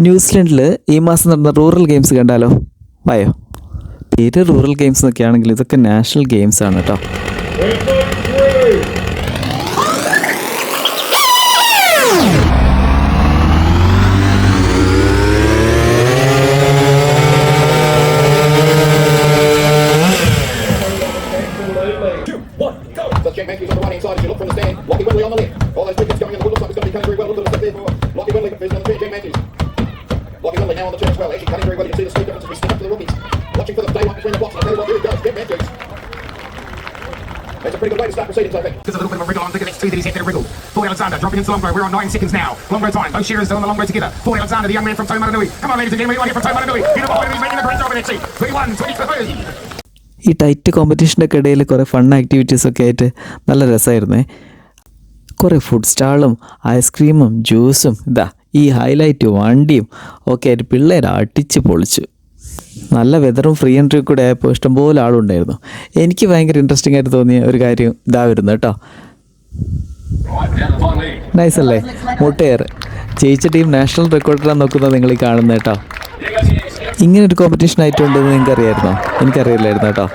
ന്യൂസിലൻഡിൽ ഈ മാസം നടന്ന റൂറൽ ഗെയിംസ് കണ്ടാലോ? വായോ. പേര് റൂറൽ ഗെയിംസ് എന്നൊക്കെ ആണെങ്കിൽ ഇതൊക്കെ നാഷണൽ ഗെയിംസ് ആണ് കേട്ടോ. Now on the turn as well. Actually cutting very well. You can see the speed difference as we step up to the rookies. Watching for the daylight between the boxes. I'll tell you what, here he goes. Get Matthews. That's a pretty good way to start proceedings, I think. There's a little bit of a wriggle on the next two that he's hit there, wriggle. Ford Alexander dropping into Longo. We're on 9 seconds now. Longo time. Both shearers on the Longo together. Ford Alexander, the young man from Tomatanui. Come on, ladies and gentlemen, we want to get from Tomatanui. Beautiful, he's making a great job in it, see. 21, 20. ഈ tight കോമ്പറ്റീഷൻ്റെ ഇടയിൽ കുറേ fun ആക്ടിവിറ്റീസൊക്കെ ആയിട്ട് നല്ല രസമായിരുന്നേ. കുറേ food സ്റ്റാളും ഐസ്ക്രീമും ജ്യൂസും ഈ highlight വണ്ടിയും ഒക്കെ ആയിട്ട് പിള്ളേർ അടിച്ച് പൊളിച്ചു. നല്ല വെതറും ഫ്രീ എൻട്രി കൂടെ ആയപ്പോൾ ഇഷ്ടംപോലെ ആളുണ്ടായിരുന്നു. എനിക്ക് ഭയങ്കര ഇൻട്രസ്റ്റിംഗ് ആയിട്ട് തോന്നിയ ഒരു കാര്യം വരുന്നു കേട്ടോ. നൈസല്ലേ? മുട്ടേർ ജയിച്ച ടീം നാഷണൽ റെക്കോർഡറാണ് നോക്കുന്നത് നിങ്ങൾ ഈ കാണുന്നത് കേട്ടോ. ഇങ്ങനൊരു കോമ്പറ്റീഷൻ ആയിട്ടുണ്ടെന്ന് നിങ്ങൾക്ക് അറിയാമായിരുന്നോ? എനിക്കറിയില്ലായിരുന്നു കേട്ടോ.